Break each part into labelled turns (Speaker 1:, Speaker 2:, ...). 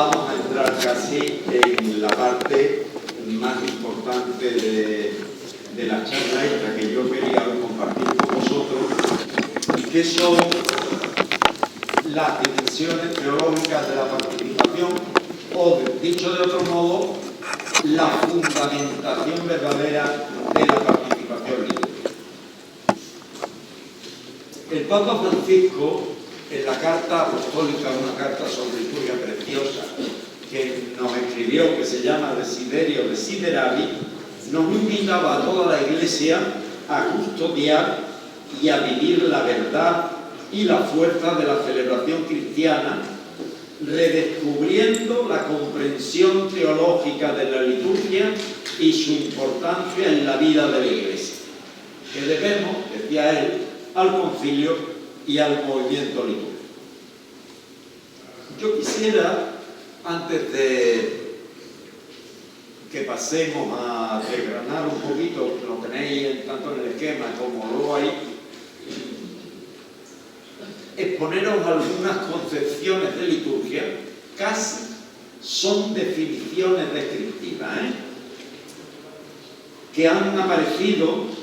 Speaker 1: vamos a entrar casi en la parte más importante de la charla esta que yo quería compartir con vosotros, y que son las dimensiones teológicas de la participación, o dicho de otro modo, la fundamentación verdadera de la participación litúrgica. El Papa Francisco, en la carta apostólica, una carta sobre liturgia preciosa que nos escribió, que se llama Desiderio Desideravi, nos invitaba a toda la Iglesia a custodiar y a vivir la verdad y la fuerza de la celebración cristiana, redescubriendo la comprensión teológica de la liturgia y su importancia en la vida de la Iglesia, que debemos, decía él, al concilio y al movimiento litúrgico. Yo quisiera, antes de que pasemos a desgranar un poquito, lo tenéis tanto en el esquema como luego ahí, exponeros algunas concepciones de liturgia, casi son definiciones descriptivas, que han aparecido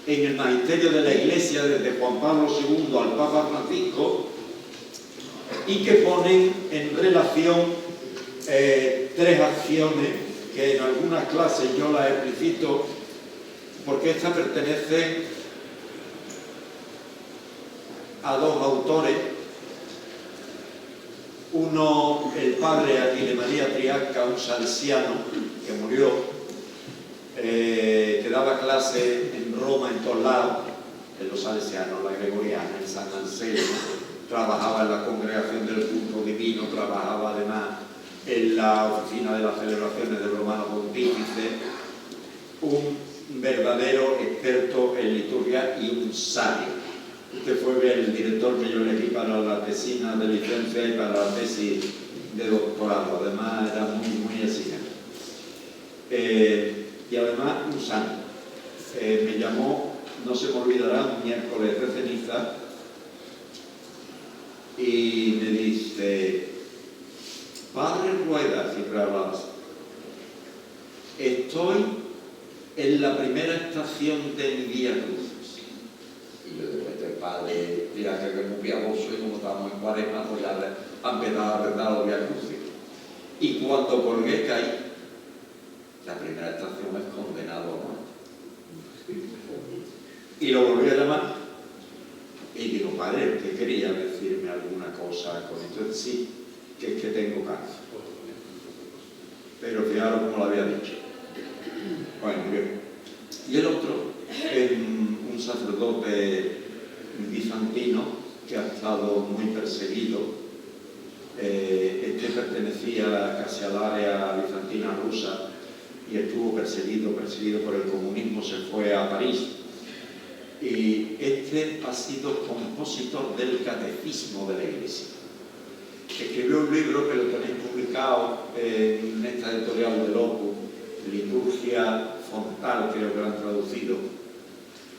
Speaker 1: en el magisterio de la Iglesia desde Juan Pablo II al Papa Francisco, y que ponen en relación tres acciones que en algunas clases yo las explicito, porque estas pertenecen a dos autores. Uno, el padre Achille María Triasca, un salesiano que murió, que daba clase en Roma, en todos lados, en los salesianos, la Gregoriana, en San Anselmo, trabajaba en la congregación del culto divino, trabajaba además en la oficina de las celebraciones del Romano Pontífice, un verdadero experto en liturgia y un sabio. Este fue el director que yo elegí para la tesina de licencia y para la tesis de doctorado. Además era muy exigente. Y además un santo. Me llamó, no se me olvidará, un miércoles de ceniza, y me dice: Padre Rueda, siempre hablabas, estoy en la primera estación de mi Vía Crucis. Y yo digo: este padre, mira que es muy piadoso, y como estábamos en Cuaresma, pues ya han empezado a rezar los Vía Crucis. Y cuando colgué caí, la primera estación es condenado a muerte. Y lo volví a llamar y digo: Padre, ¿qué quería decirme alguna cosa con esto? Sí, que es que tengo cáncer. Pero fijaros cómo lo había dicho. Bueno, bien. Y el otro, un sacerdote bizantino que ha estado muy perseguido. Este pertenecía casi al área bizantina rusa y estuvo perseguido por el comunismo, se fue a París. Y este ha sido compositor del catecismo de la Iglesia. Escribió un libro que lo tenéis publicado en esta editorial de Opus, Liturgia Fontal, creo que lo han traducido.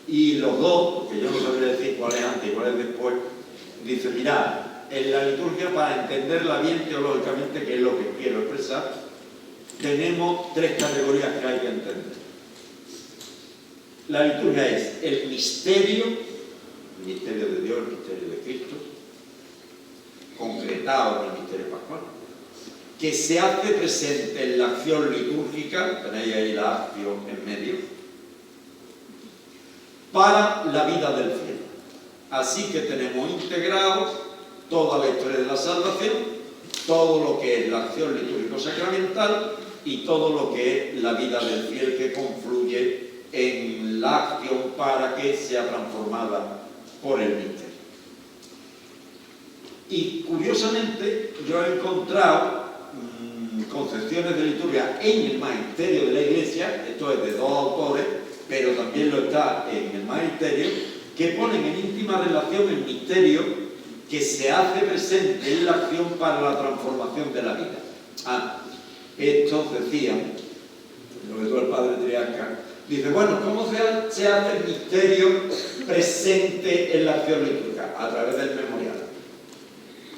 Speaker 1: Y los dos, porque yo no sabría decir cuál es antes y cuál es después, dice: mirad, en la liturgia, para entenderla bien teológicamente, que es lo que quiero expresar, tenemos tres categorías que hay que entender. La liturgia es el misterio de Dios, el misterio de Cristo, concretado en el misterio pascual, que se hace presente en la acción litúrgica, tenéis ahí la acción en medio, para la vida del cielo. Así que tenemos integrado toda la historia de la salvación, todo lo que es la acción litúrgico-sacramental y todo lo que es la vida del fiel, que confluye en la acción para que sea transformada por el misterio. Y curiosamente yo he encontrado concepciones de liturgia en el magisterio de la Iglesia, esto es de dos autores, pero también lo está en el magisterio, que ponen en íntima relación el misterio que se hace presente en la acción para la transformación de la vida. Estos decían, sobre todo el padre Triasca, dice: bueno, ¿cómo se hace el misterio presente en la acción litúrgica? A través del memorial.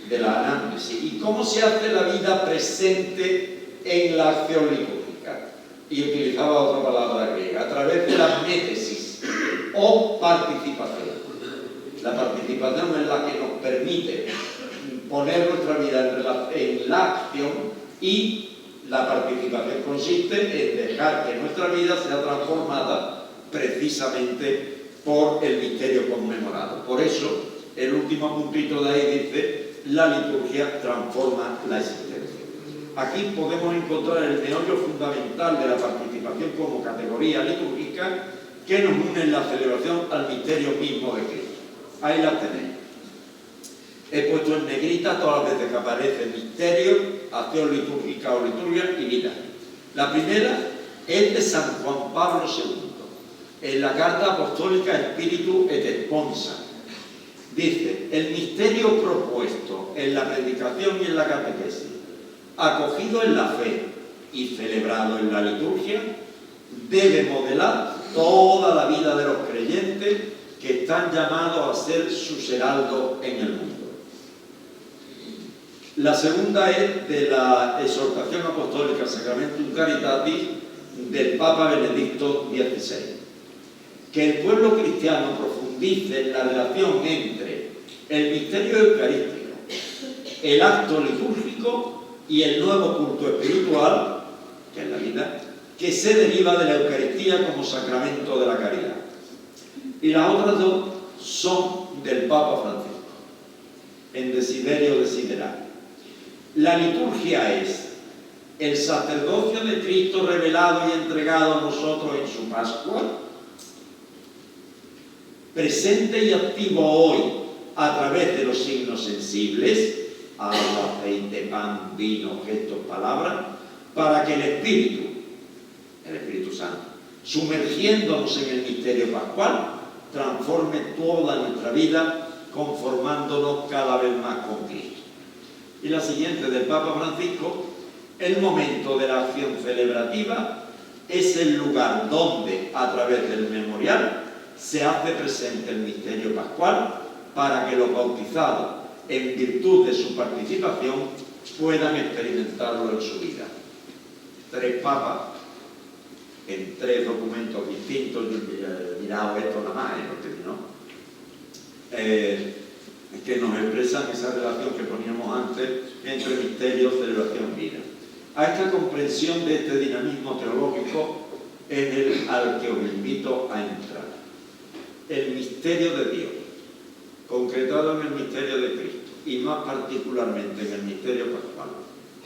Speaker 1: de la análisis. ¿Y cómo se hace la vida presente en la acción litúrgica? Y utilizaba otra palabra griega, a través de la métesis o participación. La participación es la que nos permite poner nuestra vida en la acción, y la participación consiste en dejar que nuestra vida sea transformada precisamente por el misterio conmemorado. Por eso, el último puntito de ahí dice: la liturgia transforma la existencia. Aquí podemos encontrar el meollo fundamental de la participación como categoría litúrgica que nos une en la celebración al misterio mismo de Cristo. Ahí la tenéis. He puesto en negrita todas las veces que aparece misterio, acción litúrgica o liturgia y vida. La primera es de San Juan Pablo II, en la carta apostólica Spiritu et Sponsa. Dice: el misterio propuesto en la predicación y en la catequesis, acogido en la fe y celebrado en la liturgia, debe modelar toda la vida de los creyentes que están llamados a ser sus heraldos en el mundo. La segunda es de la exhortación apostólica Sacramentum Caritatis del Papa Benedicto XVI. Que el pueblo cristiano profundice en la relación entre el misterio eucarístico, el acto litúrgico y el nuevo culto espiritual, que es la vida, que se deriva de la Eucaristía como sacramento de la caridad. Y las otras dos son del Papa Francisco, en Desiderio Desiderare. La liturgia es el sacerdocio de Cristo revelado y entregado a nosotros en su Pascua, presente y activo hoy a través de los signos sensibles, agua, aceite, pan, vino, gestos, palabras, para que el Espíritu Santo, sumergiéndonos en el misterio pascual, transforme toda nuestra vida, conformándonos cada vez más con Cristo. Y la siguiente del Papa Francisco: el momento de la acción celebrativa es el lugar donde, a través del memorial, se hace presente el misterio pascual, para que los bautizados, en virtud de su participación, puedan experimentarlo en su vida. 3 papas, en 3 documentos distintos, mirad esto nada más, que nos expresan esa relación que poníamos antes entre misterio, celebración y vida. A esta comprensión de este dinamismo teológico es el al que os invito a entrar. El misterio de Dios, concretado en el misterio de Cristo, y más particularmente en el misterio pascual,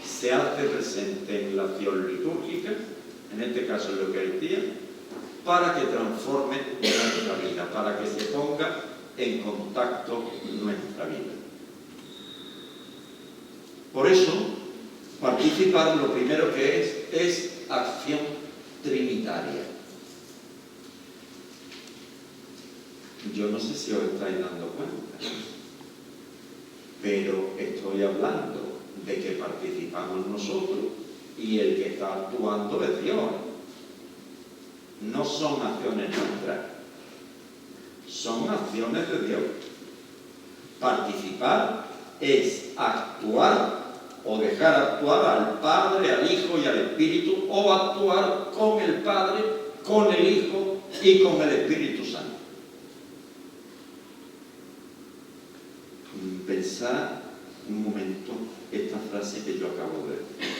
Speaker 1: se hace presente en la acción litúrgica, en este caso en la Eucaristía, para que transforme nuestra vida, para que se ponga en contacto nuestra vida. Por eso, participar, lo primero que es acción trinitaria. Yo no sé si os estáis dando cuenta, pero estoy hablando de que participamos nosotros y el que está actuando es Dios. No son acciones nuestras, son acciones de Dios. Participar es actuar o dejar actuar al Padre, al Hijo y al Espíritu, o actuar con el Padre, con el Hijo y con el Espíritu Santo. Pensad un momento esta frase que yo acabo de decir.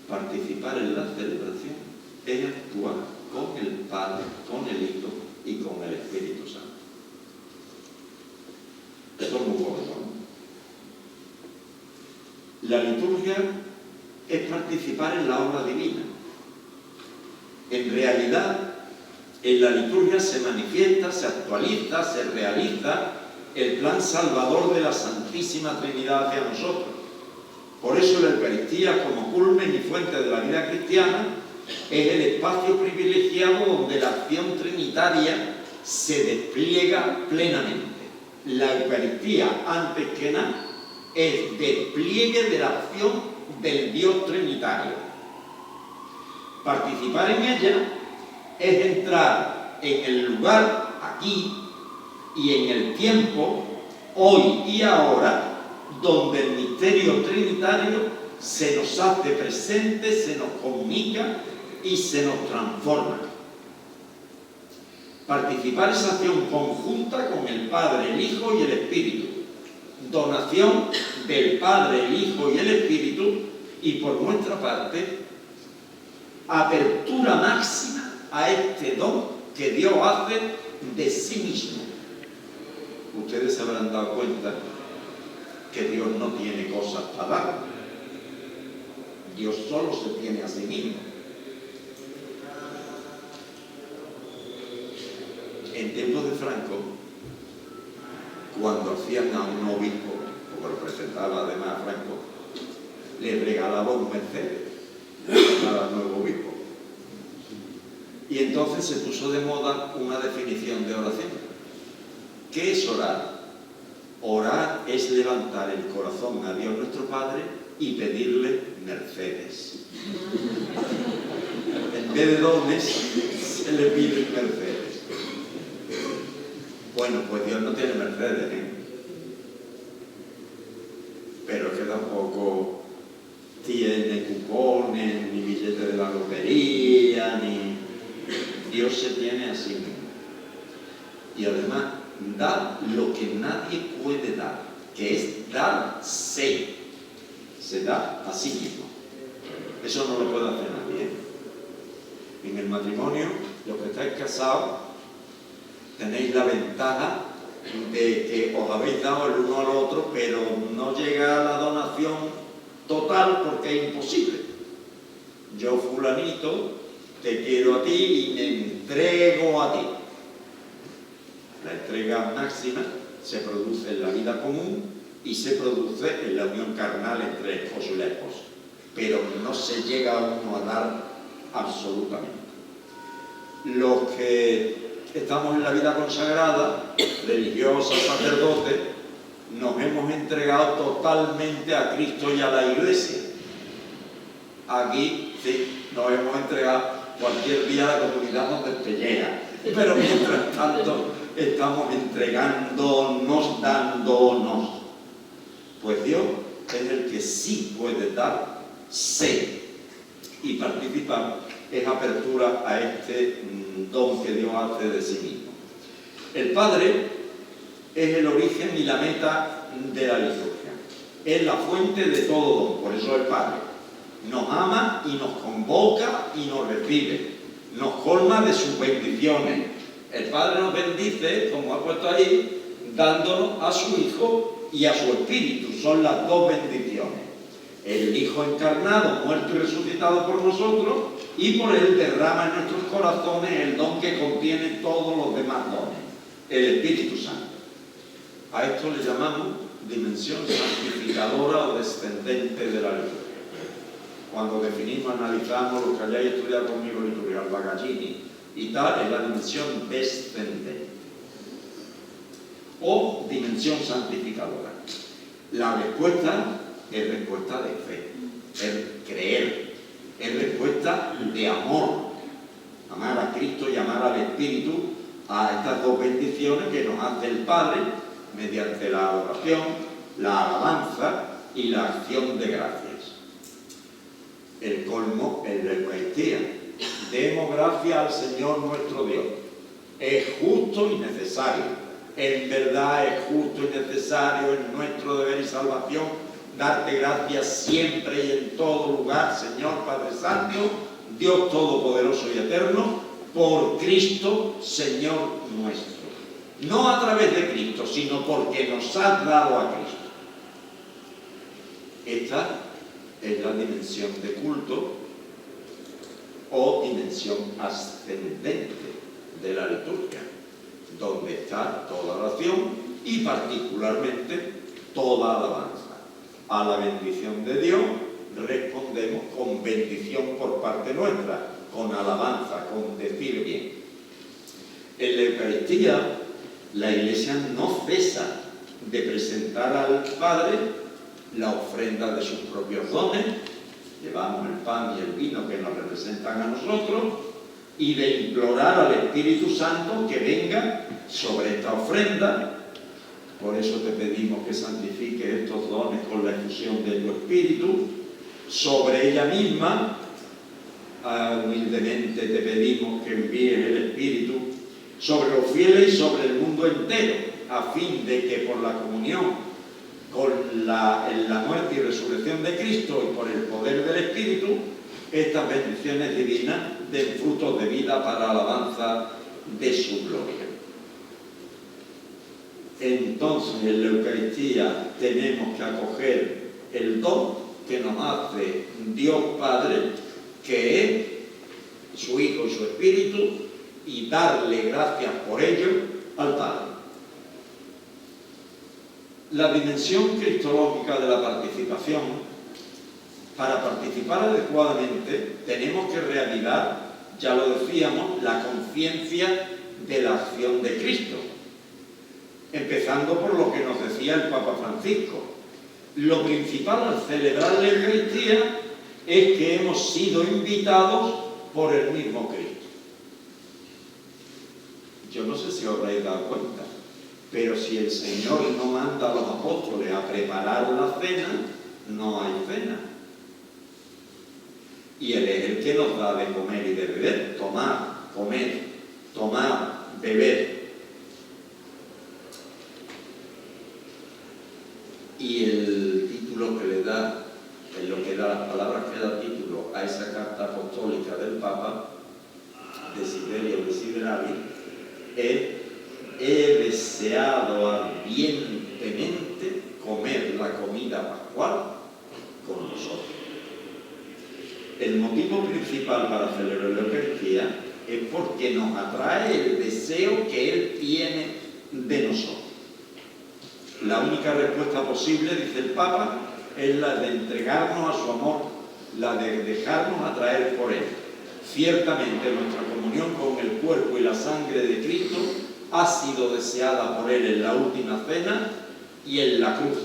Speaker 1: Participar en la celebración es actuar con el Padre, con el Hijo y con el Espíritu Santo. Esto es muy bueno, ¿no? La liturgia es participar en la obra divina. En realidad, en la liturgia se manifiesta, se actualiza, se realiza el plan salvador de la Santísima Trinidad hacia nosotros. Por eso la Eucaristía, como culmen y fuente de la vida cristiana, es el espacio privilegiado donde la acción trinitaria se despliega plenamente. La Eucaristía, antes que nada, es despliegue de la acción del Dios trinitario. Participar en ella es entrar en el lugar aquí y en el tiempo, hoy y ahora, donde el misterio trinitario se nos hace presente, se nos comunica y se nos transforma. Participar esa acción conjunta con el Padre, el Hijo y el Espíritu. Donación del Padre, el Hijo y el Espíritu, y por nuestra parte, apertura máxima a este don que Dios hace de sí mismo. Ustedes se habrán dado cuenta que Dios no tiene cosas para dar. Dios solo se tiene a sí mismo. En tiempos de Franco, cuando hacían a un obispo, como lo presentaba además a Franco, le regalaba un Mercedes para el nuevo obispo. Y entonces se puso de moda una definición de oración. ¿Qué es orar? Orar es levantar el corazón a Dios nuestro Padre y pedirle Mercedes. En vez de dones, se le pide Mercedes. Bueno, pues Dios no tiene Mercedes, ¿eh? Pero es que tampoco tiene cupones, ni billetes de la lotería, ni... Dios se tiene a sí mismo. Y además, da lo que nadie puede dar, que es darse. Se da a sí mismo. Eso no lo puede hacer nadie. En el matrimonio, los que estáis casados, tenéis la ventaja de que os habéis dado el uno al otro, pero no llega a la donación total porque es imposible. Yo, fulanito, te quiero a ti y me entrego a ti. La entrega máxima se produce en la vida común y se produce en la unión carnal entre el esposo y la esposa. Pero no se llega a uno a dar absolutamente. Los que estamos en la vida consagrada, religiosos, sacerdotes, nos hemos entregado totalmente a Cristo y a la Iglesia. Aquí, sí, nos hemos entregado cualquier día a la comunidad nos despellea, pero mientras tanto estamos entregándonos, dándonos. Pues Dios es el que sí puede dar, ser y participar, es apertura a este don que Dios hace de sí mismo. El Padre es el origen y la meta de la liturgia. Es la fuente de todo don, por eso el Padre. Nos ama y nos convoca y nos recibe. Nos colma de sus bendiciones. El Padre nos bendice, como ha puesto ahí, dándonos a su Hijo y a su Espíritu. Son las dos bendiciones. El Hijo encarnado, muerto y resucitado por nosotros, y por él derrama en nuestros corazones el don que contiene todos los demás dones, el Espíritu Santo. A esto le llamamos dimensión santificadora o descendente de la liturgia. Cuando definimos, analizamos, lo que hayáis estudiado conmigo, liturgia, Bagaglini y tal, es la dimensión descendente o dimensión santificadora. La respuesta es respuesta de fe, es creer, es respuesta de amor, amar a Cristo y amar al Espíritu, a estas dos bendiciones que nos hace el Padre mediante la adoración, la alabanza y la acción de gracias. El colmo es la Eucaristía. Demos gracias al Señor nuestro Dios. Es justo y necesario. En verdad es justo y necesario en nuestro deber y salvación darte gracias siempre y en todo lugar, Señor Padre Santo, Dios Todopoderoso y Eterno, por Cristo, Señor nuestro. No a través de Cristo, sino porque nos has dado a Cristo. Esta es la dimensión de culto o dimensión ascendente de la liturgia, donde está toda oración y particularmente toda alabanza. A la bendición de Dios respondemos con bendición por parte nuestra, con alabanza, con decir bien. En la Eucaristía, la Iglesia no cesa de presentar al Padre la ofrenda de sus propios dones, llevamos el pan y el vino que nos representan a nosotros, y de implorar al Espíritu Santo que venga sobre esta ofrenda Por eso te pedimos que santifiques estos dones con la efusión de tu Espíritu. Sobre ella misma, humildemente te pedimos que envíes el Espíritu sobre los fieles y sobre el mundo entero, a fin de que por la comunión en la muerte y resurrección de Cristo y por el poder del Espíritu, estas bendiciones divinas den frutos de vida para alabanza de su gloria. Entonces, en la Eucaristía tenemos que acoger el don que nos hace Dios Padre, que es su Hijo y su Espíritu, y darle gracias por ello al Padre. La dimensión cristológica de la participación. Para participar adecuadamente tenemos que reavivar, ya lo decíamos, la conciencia de la acción de Cristo, empezando por lo que nos decía el Papa Francisco. Lo principal al celebrar la Eucaristía es que hemos sido invitados por el mismo Cristo. Yo no sé si os habréis dado cuenta, pero si el Señor no manda a los apóstoles a preparar la cena, no hay cena. Y Él es el que nos da de comer y de beber. Tomar, comer, tomar, beber. Y el título que le da, en lo que da las palabras que da título a esa carta apostólica del Papa, Desiderio Desideravi, es: he deseado ardientemente comer la comida pascual con vosotros. El motivo principal para celebrar la Eucaristía es porque nos atrae el deseo que Él tiene de nosotros. La única respuesta posible, dice el Papa, es la de entregarnos a su amor, la de dejarnos atraer por Él. Ciertamente nuestra comunión con el cuerpo y la sangre de Cristo ha sido deseada por Él en la última cena y en la cruz.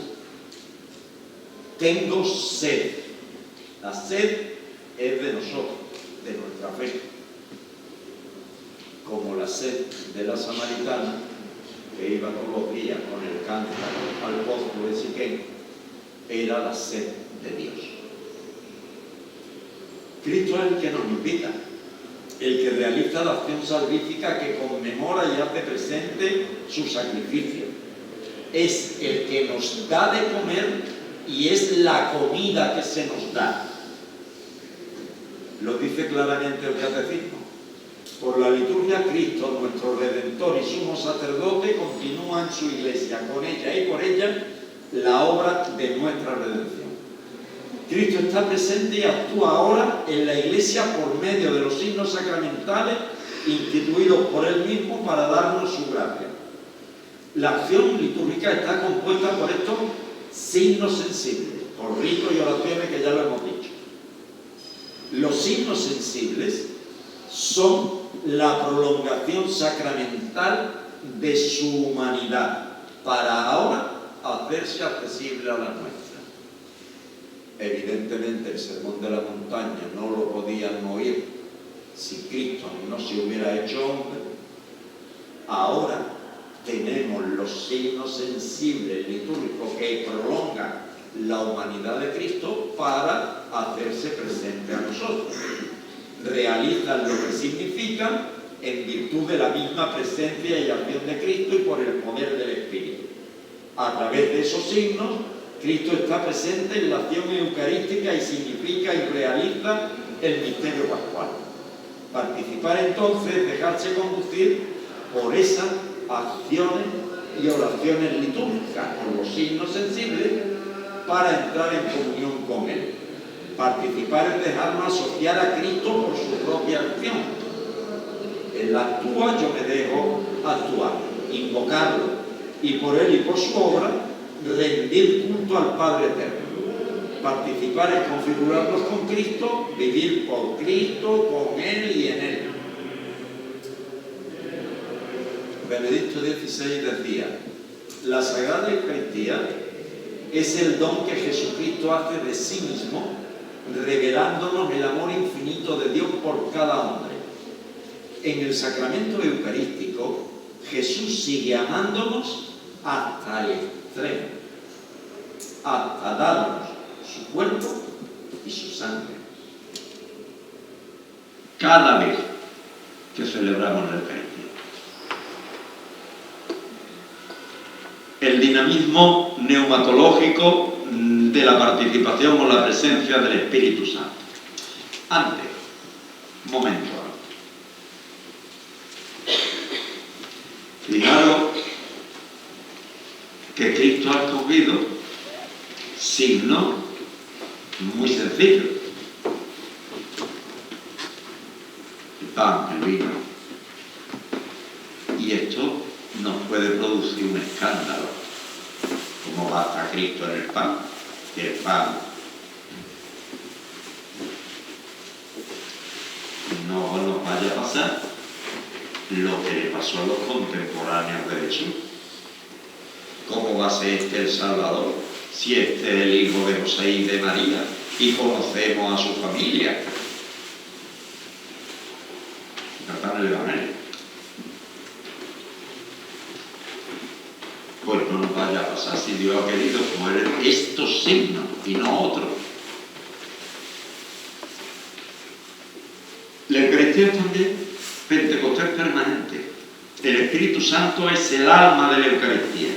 Speaker 1: Tengo sed. La sed es de nosotros, de nuestra fe. Como la sed de la samaritana, que iba todos los días con el cántaro al pozo de Siquén, era la sed de Dios. Cristo es el que nos invita, el que realiza la acción salvífica que conmemora y hace presente su sacrificio. Es el que nos da de comer y es la comida que se nos da. Lo dice claramente el Catecismo. Por la liturgia, Cristo, nuestro Redentor y sumo sacerdote, continúa en su Iglesia, con ella y por ella, la obra de nuestra redención. Cristo está presente y actúa ahora en la Iglesia por medio de los signos sacramentales instituidos por Él mismo para darnos su gracia. La acción litúrgica está compuesta por estos signos sensibles, por ritos y oraciones que ya lo hemos dicho. Los signos sensibles son la prolongación sacramental de su humanidad para ahora hacerse accesible a la nuestra. Evidentemente el sermón de la montaña no lo podían oír si Cristo no se hubiera hecho hombre. Ahora tenemos los signos sensibles litúrgicos que prolongan la humanidad de Cristo para hacerse presente a nosotros. Realizan lo que significan en virtud de la misma presencia y acción de Cristo y por el poder del Espíritu. A través de esos signos, Cristo está presente en la acción eucarística y significa y realiza el misterio pascual. Participar entonces es dejarse conducir por esas acciones y oraciones litúrgicas, por los signos sensibles, para entrar en comunión con Él. Participar es dejarnos asociar a Cristo por su propia acción. Él actúa, yo me dejo actuar, invocarlo, y por Él y por su obra, rendir culto al Padre Eterno. Participar es configurarnos con Cristo, vivir por Cristo, con Él y en Él. Benedicto XVI decía: la Sagrada Eucaristía es el don que Jesucristo hace de sí mismo, revelándonos el amor infinito de Dios por cada hombre. En el sacramento eucarístico, Jesús sigue amándonos hasta el extremo, hasta darnos su cuerpo y su sangre. Cada vez que celebramos la Eucaristía. El dinamismo neumatológico de la participación o la presencia del Espíritu Santo. Antes, momento. Fijaros que Cristo ha escogido signos muy sencillos. El pan, el vino. Y esto nos puede producir un escándalo. ¿Cómo va a estar Cristo en el pan? Y el pan no nos vaya a pasar lo que le pasó a los contemporáneos de Jesús. ¿Cómo va a ser este el Salvador si este es el hijo de José y de María y conocemos a su familia? Tratan el Evangelio. Pues no nos vaya a pasar si Dios ha querido poner estos signos y no otros. La Eucaristía es también Pentecostés permanente. El Espíritu Santo es el alma de la Eucaristía.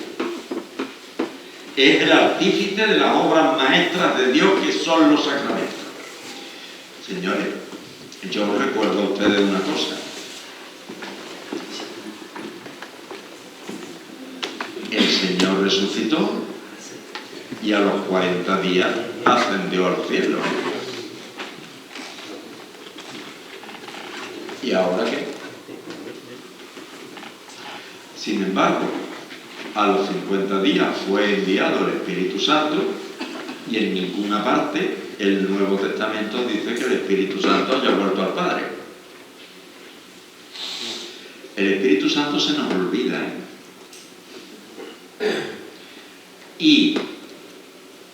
Speaker 1: Es el artífice de las obras maestras de Dios que son los sacramentos. Señores, yo os recuerdo a ustedes una cosa. El Señor resucitó y a los 40 días ascendió al cielo. ¿Y ahora qué? Sin embargo, a los 50 días fue enviado el Espíritu Santo y en ninguna parte el Nuevo Testamento dice que el Espíritu Santo haya vuelto al Padre. El Espíritu Santo se nos olvida, Y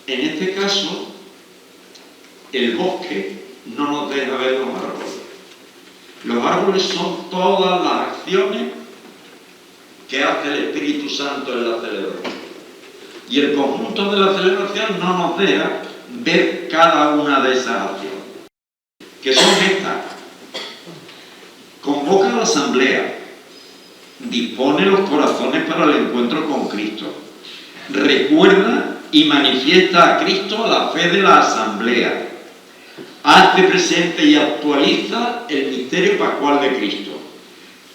Speaker 1: en este caso, el bosque no nos deja ver los árboles. Los árboles son todas las acciones que hace el Espíritu Santo en la celebración. Y el conjunto de la celebración no nos deja ver cada una de esas acciones. Que son estas. Convoca a la asamblea. Dispone los corazones para el encuentro con Cristo. Recuerda y manifiesta a Cristo a la fe de la asamblea. Hace presente y actualiza el misterio pascual de Cristo.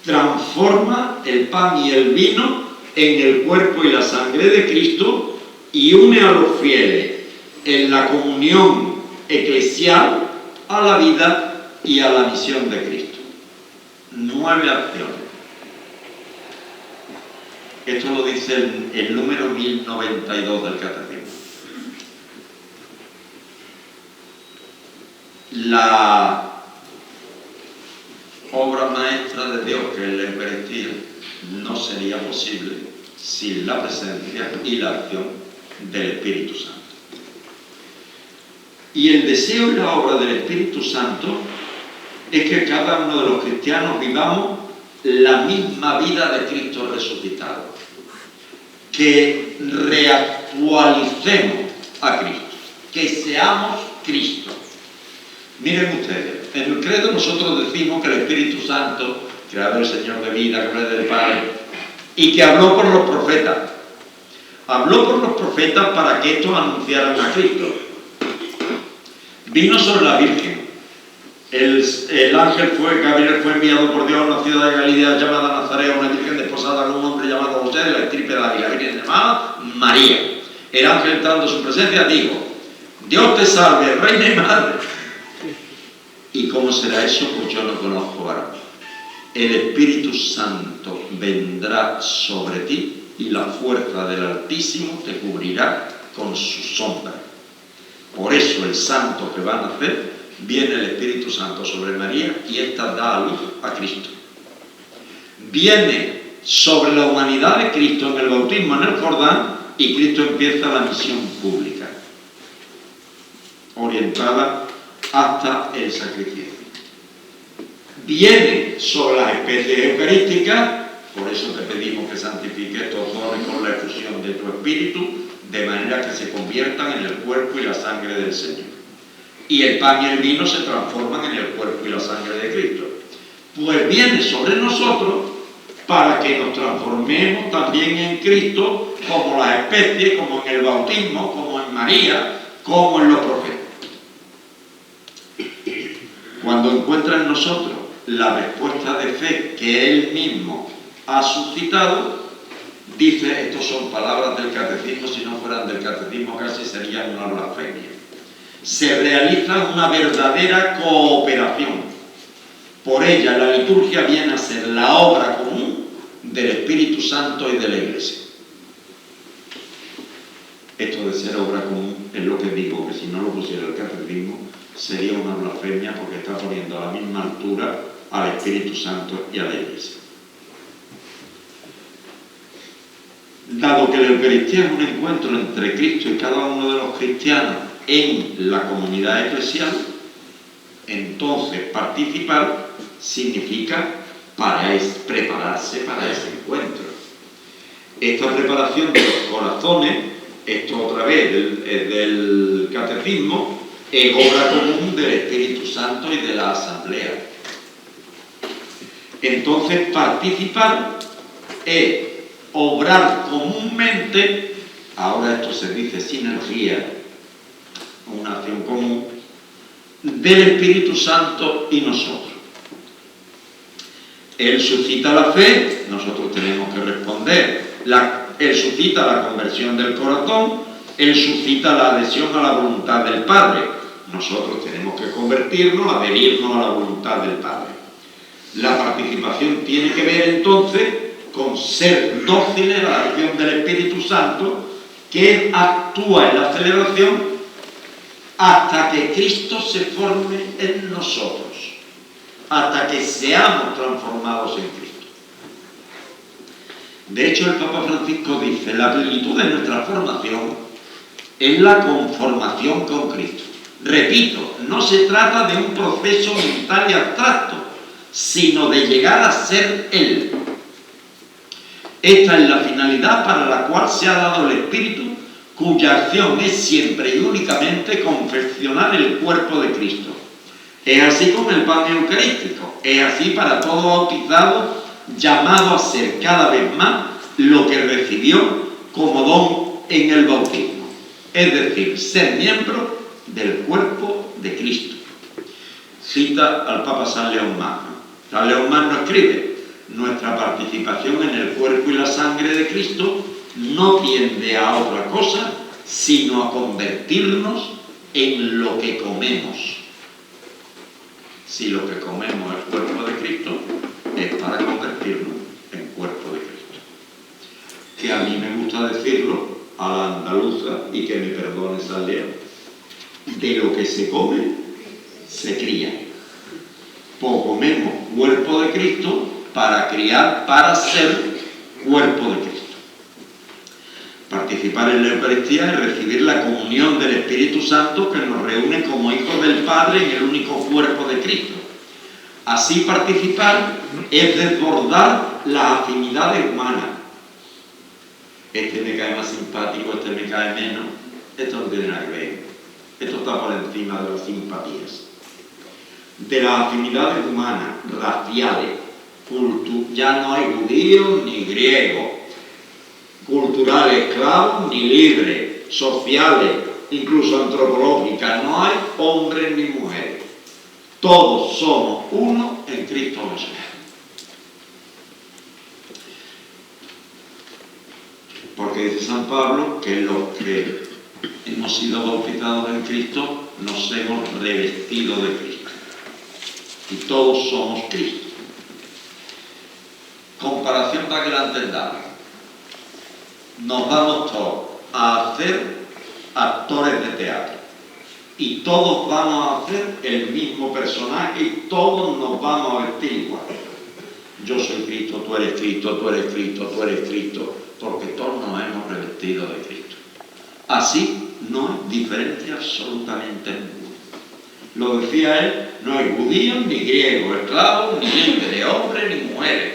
Speaker 1: Transforma el pan y el vino en el cuerpo y la sangre de Cristo y une a los fieles en la comunión eclesial a la vida y a la misión de Cristo. 9 acciones. Esto lo dice el número 1092 del Catecismo. La obra maestra de Dios, que es la Eucaristía, no sería posible sin la presencia y la acción del Espíritu Santo. Y el deseo y la obra del Espíritu Santo es que cada uno de los cristianos vivamos la misma vida de Cristo resucitado, que reactualicemos a Cristo, que seamos Cristo. Miren ustedes, en el credo nosotros decimos que el Espíritu Santo, creador del Señor de vida, que es del Padre, y que habló por los profetas. Habló por los profetas para que estos anunciaran a Cristo. Vino sobre la Virgen. El ángel Gabriel fue enviado por Dios a una ciudad de Galilea llamada Nazaret, una virgen desposada con un hombre llamado José, de la estirpe de David, la virgen llamada María. El ángel, entrando en su presencia, dijo: Dios te salve, reina y madre. ¿Y cómo será eso? Pues yo no conozco varón. El Espíritu Santo vendrá sobre ti y la fuerza del Altísimo te cubrirá con su sombra. Por eso el santo que va a nacer, viene el Espíritu Santo sobre María y ésta da a luz a Cristo. Viene sobre la humanidad de Cristo en el bautismo en el Jordán y Cristo empieza la misión pública, orientada hasta el sacrificio. Viene sobre las especies eucarísticas Por eso te pedimos que santifiques estos dones con la efusión de tu Espíritu, de manera que se conviertan en el cuerpo y la sangre del Señor. Y el pan y el vino se transforman en el cuerpo y la sangre de Cristo. Pues viene sobre nosotros para que nos transformemos también en Cristo, como las especies, como en el bautismo, como en María, como en los profetas. Cuando encuentra en nosotros la respuesta de fe que Él mismo ha suscitado, dice, estos son palabras del catecismo, si no fueran del catecismo casi serían una blasfemia. Se realiza una verdadera cooperación. Por ella la liturgia viene a ser la obra común del Espíritu Santo y de la Iglesia. Esto de ser obra común es lo que digo, que si no lo pusiera el catecismo sería una blasfemia, porque está poniendo a la misma altura al Espíritu Santo y a la Iglesia. Dado que la Eucaristía es un encuentro entre Cristo y cada uno de los cristianos en la comunidad eclesial, entonces participar significa prepararse para ese encuentro. Esta preparación de los corazones, esto otra vez del catecismo, es obra común del Espíritu Santo y de la asamblea. Entonces participar es obrar comúnmente, ahora esto se dice sinergia, una acción común, del Espíritu Santo y nosotros. Él suscita la fe, nosotros tenemos que responder. Él suscita la conversión del corazón, Él suscita la adhesión a la voluntad del Padre. Nosotros tenemos que convertirnos, adherirnos a la voluntad del Padre. La participación tiene que ver entonces con ser dóciles a la acción del Espíritu Santo, que actúa en la celebración hasta que Cristo se forme en nosotros, hasta que seamos transformados en Cristo. De hecho, el Papa Francisco dice, la plenitud de nuestra formación es la conformación con Cristo. Repito, no se trata de un proceso mental y abstracto, sino de llegar a ser Él. Esta es la finalidad para la cual se ha dado el Espíritu, cuya acción es siempre y únicamente confeccionar el cuerpo de Cristo. Es así con el pan eucarístico, es así para todo bautizado llamado a ser cada vez más lo que recibió como don en el bautismo, es decir, ser miembro del cuerpo de Cristo. Cita al Papa San León Magno. San León Magno escribe, nuestra participación en el cuerpo y la sangre de Cristo no tiende a otra cosa, sino a convertirnos en lo que comemos. Si lo que comemos es cuerpo de Cristo, es para convertirnos en cuerpo de Cristo. Que a mí me gusta decirlo a la andaluza, y que me perdone San León, de lo que se come, se cría. Pues comemos cuerpo de Cristo para criar, para ser cuerpo de Cristo. Participar en la Eucaristía es recibir la comunión del Espíritu Santo que nos reúne como hijos del Padre en el único cuerpo de Cristo. Así participar es desbordar las afinidades humanas. Este me cae más simpático, este me cae menos. Esto no tiene nada que ver. Esto está por encima de las simpatías. De las afinidades humanas, raciales, ya no hay judíos ni griegos, culturales, esclavos ni libres, sociales, incluso antropológicas, no hay hombres ni mujeres. Todos somos uno en Cristo Jesús. Porque dice San Pablo que los que hemos sido bautizados en Cristo nos hemos revestido de Cristo. Y todos somos Cristo. Comparación para que la entendamos. Nos vamos todos a hacer actores de teatro. Y todos vamos a hacer el mismo personaje y todos nos vamos a vestir igual. Yo soy Cristo, tú eres Cristo, tú eres Cristo, tú eres Cristo, porque todos nos hemos revestido de Cristo. Así no hay diferencia absolutamente ninguna. Lo decía él, no hay judíos ni griegos, esclavos ni libres, hombres ni mujeres.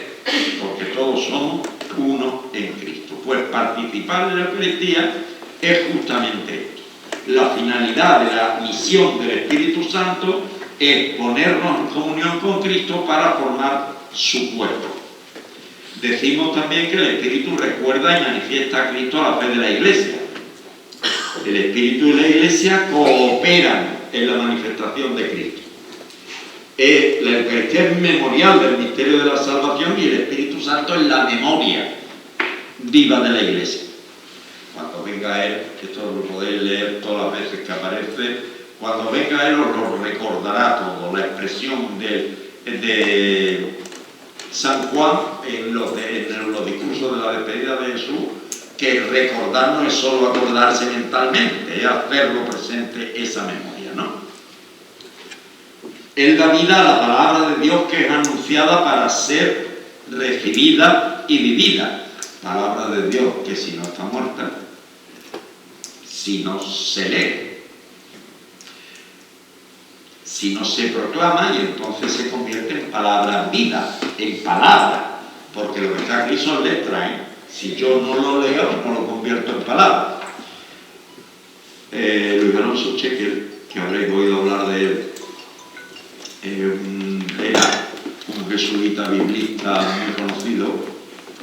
Speaker 1: porque todos somos uno en Cristo. Pues participar en la Eucaristía es justamente esto. La finalidad de la misión del Espíritu Santo es ponernos en comunión con Cristo para formar su cuerpo. Decimos también que el Espíritu recuerda y manifiesta a Cristo a la fe de la Iglesia. El Espíritu y la Iglesia cooperan en la manifestación de Cristo. La Eucaristía es memorial del misterio de la salvación y el Espíritu Santo es la memoria viva de la Iglesia. Cuando venga Él, esto lo podéis leer todas las veces que aparece, cuando venga Él os lo recordará todo. La expresión de San Juan en los discursos de la despedida de Jesús, que recordar no es solo acordarse mentalmente, es hacerlo presente esa memoria, ¿no? Él da vida a la palabra de Dios que es anunciada para ser recibida y vivida. Palabra de Dios que si no está muerta, si no se lee, si no se proclama, y entonces se convierte en palabra viva, en palabra, porque lo que está aquí son letras, ¿eh? Si yo no lo leo, no lo convierto en palabra. Luis Alonso Chequel, que habréis oído hablar de él, era un jesuita biblista muy conocido,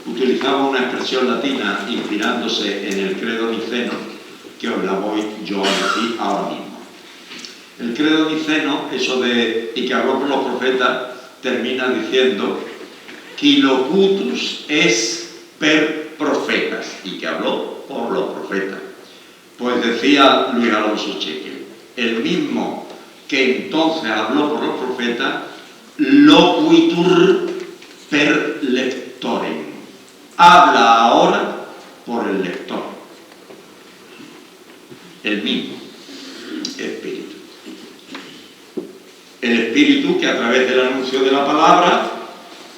Speaker 1: utilizaba una expresión latina inspirándose en el credo niceno, que os la voy yo a decir ahora mismo. El credo niceno, eso de y que habló por los profetas, termina diciendo qui locutus es per profetas, y que habló por los profetas. Pues decía Luis Alonso Chequel, el mismo que entonces habló por los profetas, loquitur per lectorem, habla ahora por el lector, el mismo Espíritu. El Espíritu que a través del anuncio de la palabra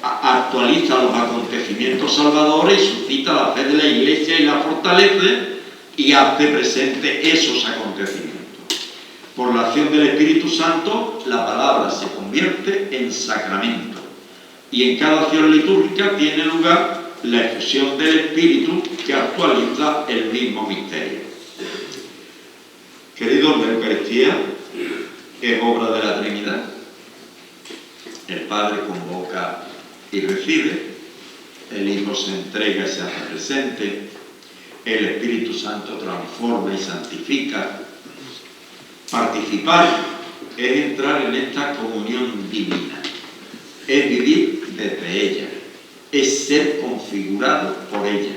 Speaker 1: actualiza los acontecimientos salvadores y suscita la fe de la Iglesia y la fortalece y hace presente esos acontecimientos. Por la acción del Espíritu Santo, la palabra se convierte en sacramento y en cada acción litúrgica tiene lugar la efusión del Espíritu que actualiza el mismo misterio. Queridos, la Eucaristía es obra de la Trinidad. El Padre convoca y recibe, el Hijo se entrega y se hace presente, el Espíritu Santo transforma y santifica. Participar es entrar en esta comunión divina, es vivir desde ella, es ser configurado por ella.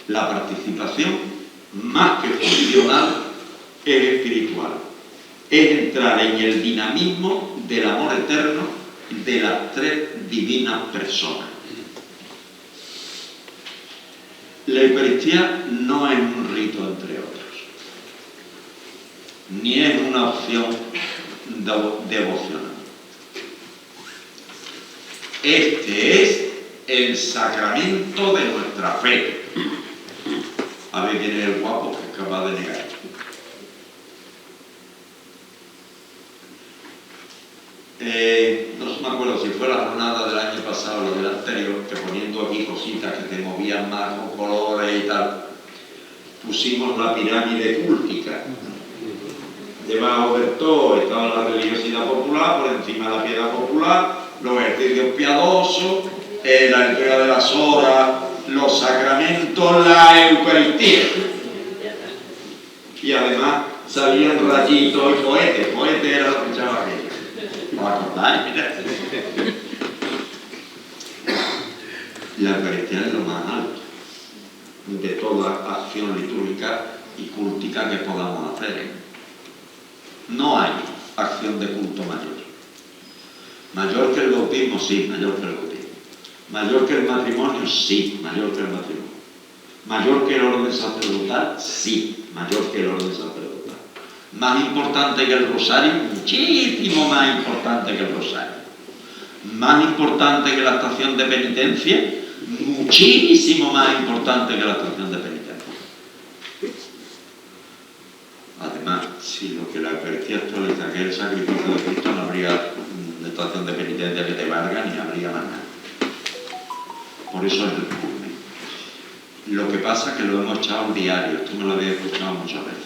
Speaker 1: La participación, más que funcional, es espiritual, es entrar en el dinamismo del amor eterno de las tres divinas personas. La Eucaristía no es un rito entre otros, ni es una opción devocional. Este es el sacramento de nuestra fe. A ver quién es el guapo que es capaz de negar. No me acuerdo si fue la jornada del año pasado o la del anterior, que poniendo aquí cositas que te movían más con colores y tal, pusimos la pirámide cúltica. Debajo del todo estaba la religiosidad popular, por encima la piedad popular, los ejercicios piadosos, la entrega de las horas, los sacramentos, la Eucaristía. Y además salían rayitos y poetes. Poetes era lo que echaba aquello. ¿No acordáis? La Eucaristía es lo más alto de toda acción litúrgica y cultica que podamos hacer. No hay acción de culto mayor. Mayor que el bautismo, sí, mayor que el bautismo. Mayor que el matrimonio, sí, mayor que el matrimonio. Mayor que el orden sacerdotal, sí, mayor que el orden sacerdotal. Más importante que el rosario, muchísimo más importante que el rosario. Más importante que la estación de penitencia, muchísimo más importante que la estación de penitencia. Además, si lo que la Eucaristía actualiza que es el sacrificio de Cristo, no habría estación de penitencia que te valga ni habría más nada. Por eso es el culmen. Lo que pasa es que lo hemos echado en diario. Esto me lo habéis escuchado muchas veces.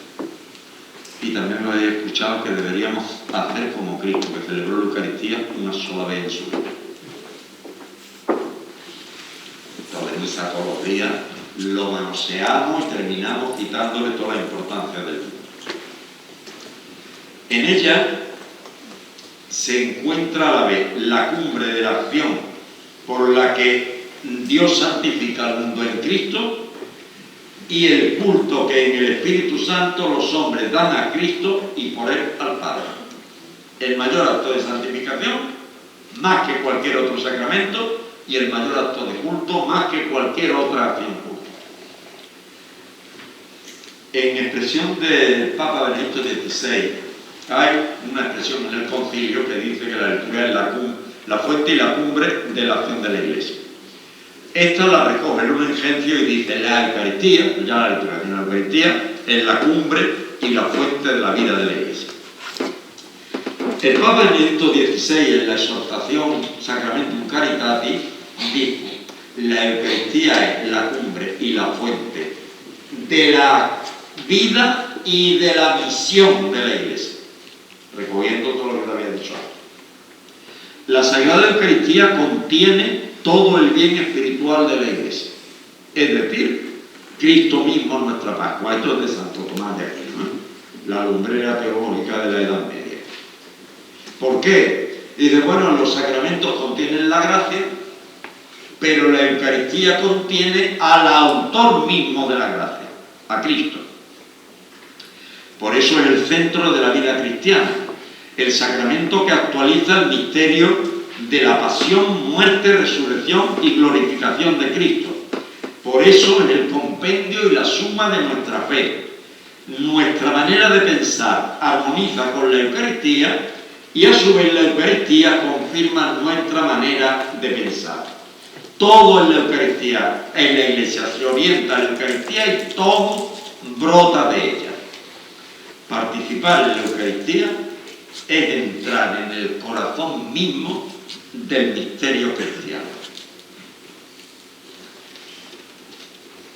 Speaker 1: Y también me habéis escuchado que deberíamos hacer como Cristo, que celebró la Eucaristía una sola vez en su vida. Entonces, misa todos los días, lo manoseamos y terminamos quitándole toda la importancia del mundo. En ella se encuentra a la vez la cumbre de la acción por la que Dios santifica al mundo en Cristo y el culto que en el Espíritu Santo los hombres dan a Cristo y por él al Padre. El mayor acto de santificación, más que cualquier otro sacramento, y el mayor acto de culto, más que cualquier otra acción pública. En expresión del Papa Benedicto XVI, hay una expresión en el concilio que dice que la liturgia es la fuente y la cumbre de la acción de la Iglesia. Esta la recoge en un ingencio y dice: la Eucaristía, ya la liturgia de la Eucaristía, es la cumbre y la fuente de la vida de la Iglesia. El Papa Benedicto XVI, en la exhortación Sacramentum Caritatis, dice: la Eucaristía es la cumbre y la fuente de la vida y de la misión de la Iglesia, recogiendo todo lo que te había dicho antes. La Sagrada Eucaristía contiene todo el bien espiritual de la Iglesia, es decir, Cristo mismo es nuestra Pascua. Esto es de Santo Tomás de Aquino, la lumbrera teológica de la Edad Media. ¿Por qué? Dice, bueno, los sacramentos contienen la gracia, pero la Eucaristía contiene al autor mismo de la gracia, a Cristo. Por eso es el centro de la vida cristiana, el sacramento que actualiza el misterio de la pasión, muerte, resurrección y glorificación de Cristo. Por eso es el compendio y la suma de nuestra fe. Nuestra manera de pensar armoniza con la Eucaristía y a su vez la Eucaristía confirma nuestra manera de pensar. Todo en la Eucaristía, en la Iglesia se orienta a la Eucaristía y todo brota de ella. Participar en la Eucaristía es entrar en el corazón mismo del misterio cristiano.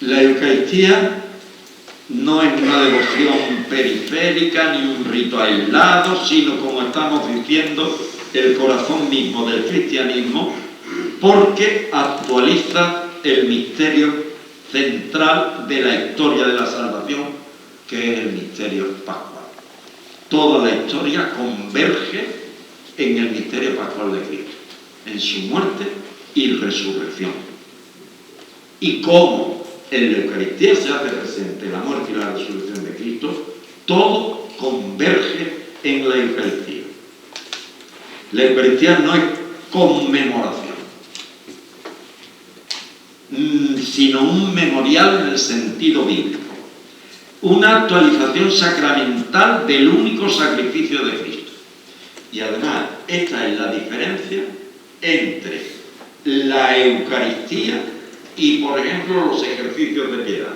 Speaker 1: La Eucaristía no es una devoción periférica ni un rito aislado, sino, como estamos diciendo, el corazón mismo del cristianismo, porque actualiza el misterio central de la historia de la salvación, que es el misterio pascual. Toda la historia converge en el misterio pascual de Cristo, en su muerte y resurrección. Y cómo en la Eucaristía se hace presente la muerte y la resurrección de Cristo, todo converge en la Eucaristía. La Eucaristía no es conmemoración, sino un memorial en el sentido bíblico, una actualización sacramental del único sacrificio de Cristo. Y además, esta es la diferencia entre la Eucaristía y, por ejemplo, los ejercicios de piedad.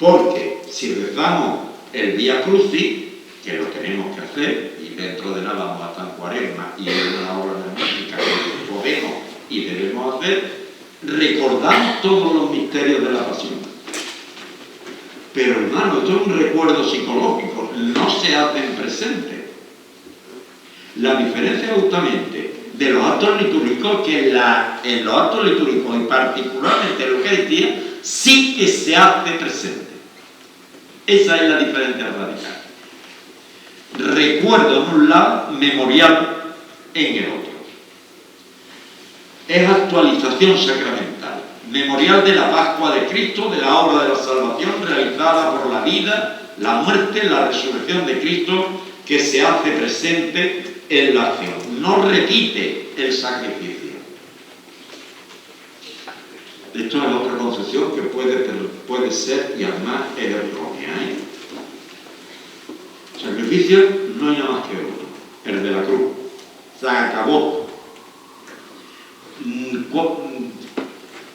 Speaker 1: Porque si rezamos el Vía Crucis, que lo tenemos que hacer, y dentro de nada vamos a estar en Cuaresma, y es una obra magnífica que podemos y debemos hacer, recordamos todos los misterios de la pasión. Pero, hermano, esto es un recuerdo psicológico, no se hace en presente. La diferencia justamente de los actos litúrgicos, que en los actos litúrgicos y particularmente en la Eucaristía, sí que se hace presente. Esa es la diferencia radical. Recuerdo en un lado, memorial en el otro. Es actualización sacramental, memorial de la Pascua de Cristo, de la obra de la salvación realizada por la vida, la muerte, la resurrección de Cristo, que se hace presente en la acción. No repite el sacrificio. Esto es otra concepción que puede ser y además es errónea. Sacrificio no hay nada más que uno, el de la cruz. Se acabó.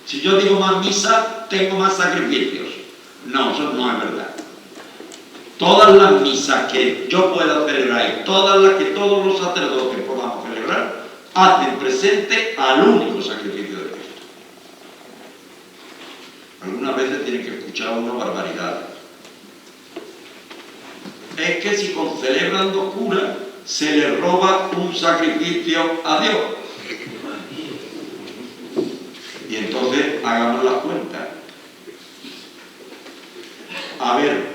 Speaker 1: Si yo digo más misa, tengo más sacrificios. No, eso no es verdad. Todas las misas que yo pueda celebrar y todas las que todos los sacerdotes podamos celebrar hacen presente al único sacrificio de Cristo.
Speaker 2: Algunas veces tiene que escuchar una barbaridad. Es que si con celebrando cura se le roba un sacrificio a Dios. Y entonces hagamos las cuentas. A ver,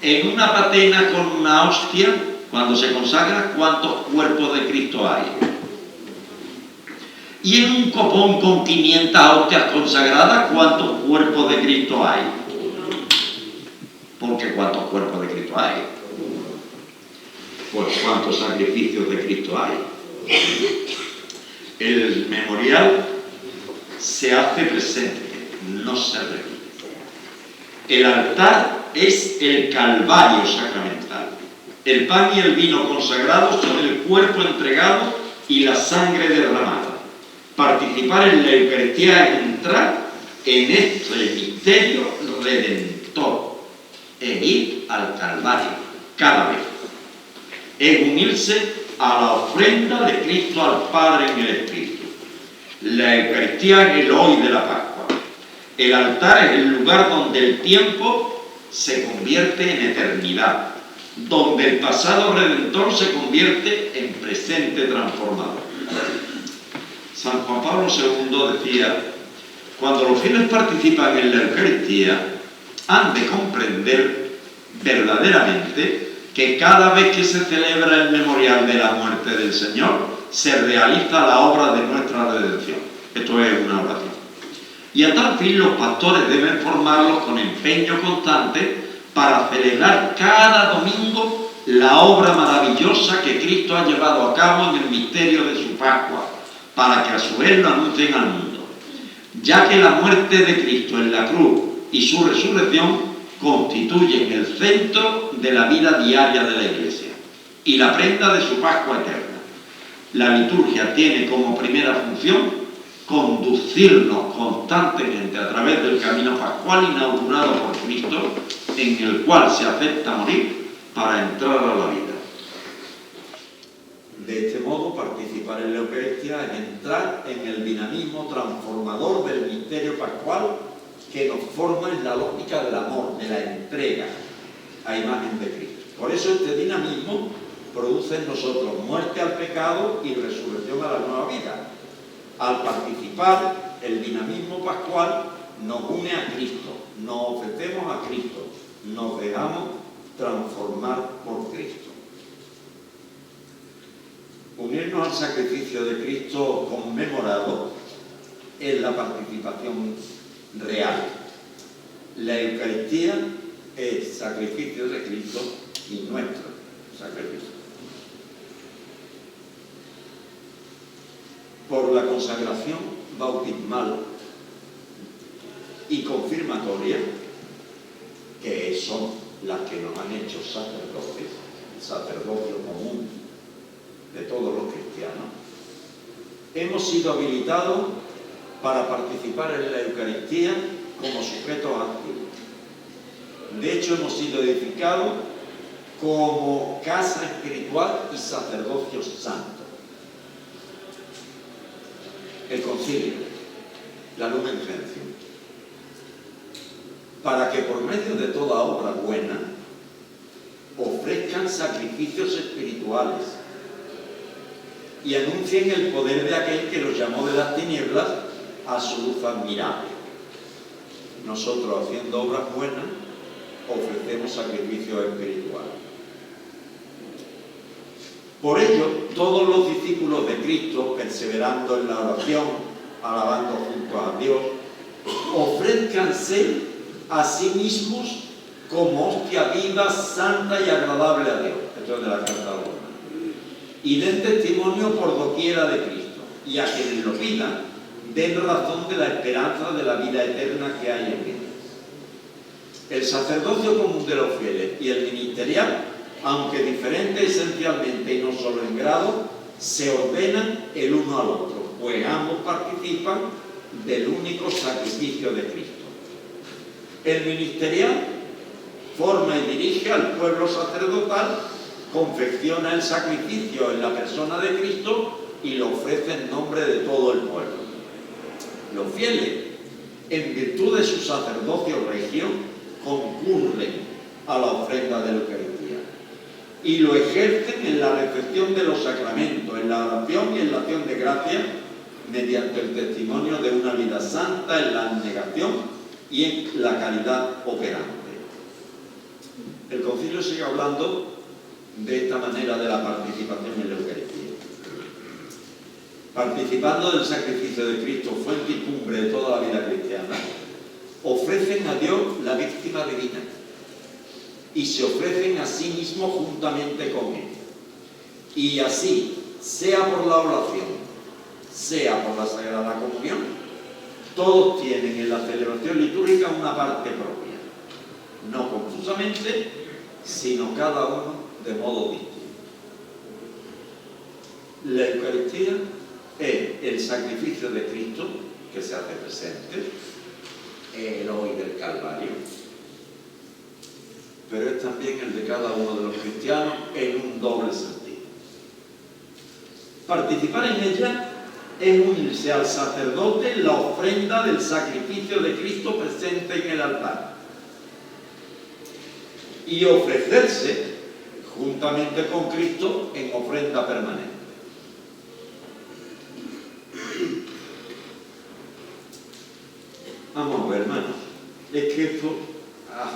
Speaker 2: en una patena con una hostia, cuando se consagra, ¿cuántos cuerpos de Cristo hay? Y en un copón con 500 hostias consagradas, ¿cuántos cuerpos de Cristo hay? Porque ¿cuántos cuerpos de Cristo hay? Pues ¿cuántos sacrificios de Cristo hay? El memorial se hace presente, no se repite. El altar es el calvario sacramental. El pan y el vino consagrados son el cuerpo entregado y la sangre derramada. Participar en la Eucaristía es entrar en este misterio redentor, en ir al Calvario cada vez. Es unirse a la ofrenda de Cristo al Padre en el Espíritu. La Eucaristía es el hoy de la Pascua. El altar es el lugar donde el tiempo se convierte en eternidad, donde el pasado redentor se convierte en presente transformador. San Juan Pablo II decía: cuando los fieles participan en la Eucaristía, han de comprender verdaderamente que cada vez que se celebra el memorial de la muerte del Señor, se realiza la obra de nuestra redención. Esto es una oración. Y a tal fin los pastores deben formarlos con empeño constante para celebrar cada domingo la obra maravillosa que Cristo ha llevado a cabo en el misterio de su Pascua, para que a su vez lo anuncien al mundo, ya que la muerte de Cristo en la cruz y su resurrección constituyen el centro de la vida diaria de la Iglesia y la prenda de su Pascua eterna. La liturgia tiene como primera función conducirnos constantemente a través del camino pascual inaugurado por Cristo, en el cual se acepta morir para entrar a la vida.
Speaker 1: De este modo, participar en la Eucaristía es entrar en el dinamismo transformador del misterio pascual que nos forma en la lógica del amor, de la entrega a imagen de Cristo. Por eso este dinamismo produce en nosotros muerte al pecado y resurrección a la nueva vida. Al participar, el dinamismo pascual nos une a Cristo, nos ofrecemos a Cristo, nos dejamos transformar por Cristo. Unirnos al sacrificio de Cristo conmemorado es la participación real. La Eucaristía es sacrificio de Cristo y nuestro sacrificio. Por la consagración bautismal y confirmatoria, que son las que nos han hecho sacerdotes, el sacerdocio común de todos los cristianos, hemos sido habilitados para participar en la Eucaristía como sujetos activos. De hecho, hemos sido edificados como casa espiritual y sacerdocio santo. El concilio, la Lumen Gentium, para que por medio de toda obra buena ofrezcan sacrificios espirituales y anuncien el poder de aquel que los llamó de las tinieblas a su luz admirable. Nosotros, haciendo obras buenas, ofrecemos sacrificios espirituales. Por ello, todos los discípulos de Cristo, perseverando en la oración, alabando juntos a Dios, ofrézcanse a sí mismos como hostia viva, santa y agradable a Dios. Esto es de la carta de Roma. Y den testimonio por doquiera de Cristo, y a quienes lo pidan, den razón de la esperanza de la vida eterna que hay en él. El sacerdocio común de los fieles y el ministerial, aunque diferentes esencialmente y no solo en grado, se ordenan el uno al otro, pues ambos participan del único sacrificio de Cristo. El ministerial forma y dirige al pueblo sacerdotal, confecciona el sacrificio en la persona de Cristo y lo ofrece en nombre de todo el pueblo. Los fieles en virtud de su sacerdocio regio, concurren a la ofrenda de la Eucaristía y lo ejercen en la recepción de los sacramentos, en la oración y en la acción de gracia, mediante el testimonio de una vida santa, en la abnegación y en la caridad operante. El concilio sigue hablando de esta manera de la participación en la Eucaristía. Participando del sacrificio de Cristo, fuente y cumbre de toda la vida cristiana, ofrecen a Dios la víctima divina y se ofrecen a sí mismos juntamente con Él. Y así, sea por la oración, sea por la Sagrada Comunión, todos tienen en la celebración litúrgica una parte propia, no confusamente, sino cada uno de modo distinto. La Eucaristía es el sacrificio de Cristo que se hace presente, el hoy del Calvario, pero es también el de cada uno de los cristianos en un doble sentido. Participar en ella es unirse al sacerdote en la ofrenda del sacrificio de Cristo presente en el altar y ofrecerse juntamente con Cristo en ofrenda permanente. Vamos a ver, hermanos, es que esto,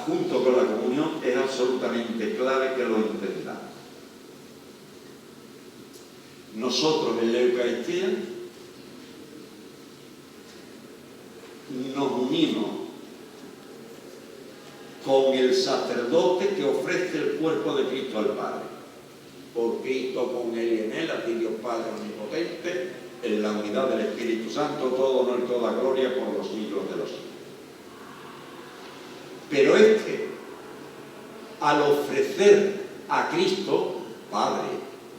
Speaker 1: junto con la comunión, es absolutamente clave que lo entendamos. Nosotros en la Eucaristía nos unimos con el sacerdote que ofrece el cuerpo de Cristo al Padre. Por Cristo, con Él y en Él, a ti Dios Padre omnipotente, en la unidad del Espíritu Santo, todo honor y toda gloria por los siglos de los siglos. Pero es que, al ofrecer a Cristo, Padre,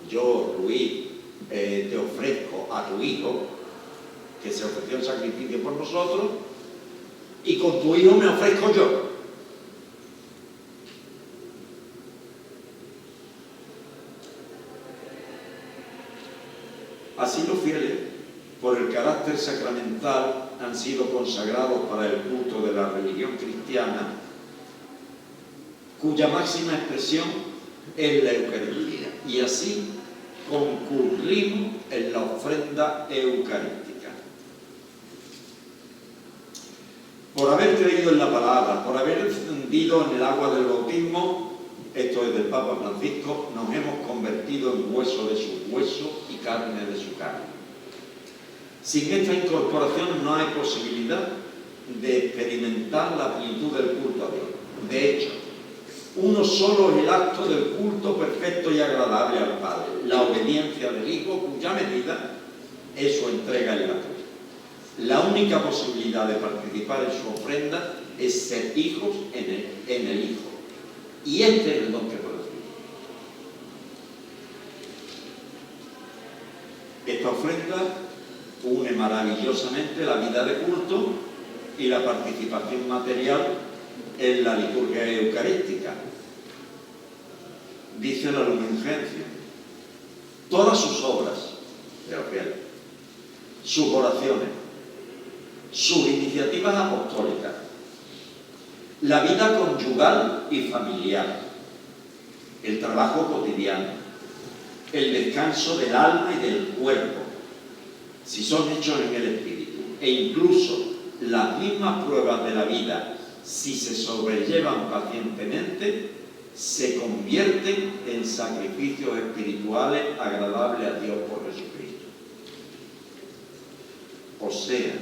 Speaker 1: yo, Luis, te ofrezco a tu Hijo, que se ofreció en sacrificio por nosotros, y con tu Hijo me ofrezco yo. Así los fieles, por el carácter sacramental, han sido consagrados para el culto de la religión cristiana, cuya máxima expresión es la Eucaristía. Y así concurrimos en la ofrenda eucarística. Por haber creído en la palabra, por haber descendido en el agua del bautismo, esto es del Papa Francisco, nos hemos convertido en hueso de su hueso y carne de su carne. Sin esta incorporación no hay posibilidad de experimentar la plenitud del culto a Dios. De hecho, uno solo es el acto del culto perfecto y agradable al Padre, la obediencia del Hijo, cuya medida es su entrega en la cruz. La única posibilidad de participar en su ofrenda es ser hijos en el Hijo. Y este es el don que recibimos. Esta ofrenda une maravillosamente la vida de culto y la participación material en la liturgia eucarística. Dice la Lumen Gentium: todas sus obras de los fieles, sus oraciones, sus iniciativas apostólicas, la vida conyugal y familiar, el trabajo cotidiano, el descanso del alma y del cuerpo, si son hechos en el Espíritu, e incluso las mismas pruebas de la vida, si se sobrellevan pacientemente, se convierten en sacrificios espirituales agradables a Dios por Jesucristo. O sea,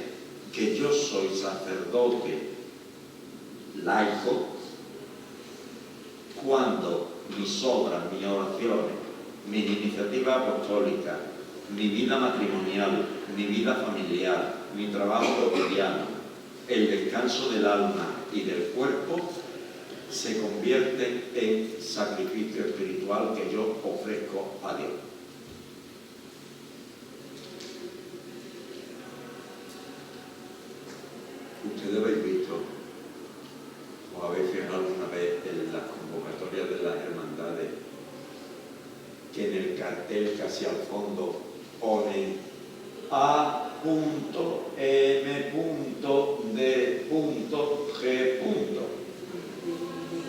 Speaker 1: que yo soy sacerdote laico cuando mis obras, mis oraciones, mis iniciativas apostólicas, mi vida matrimonial, mi vida familiar, mi trabajo cotidiano, el descanso del alma y del cuerpo se convierten en sacrificio espiritual que yo ofrezco a Dios. Ustedes habéis visto, o habéis fijado alguna vez en las convocatorias de las hermandades, que en el cartel casi al fondo pone a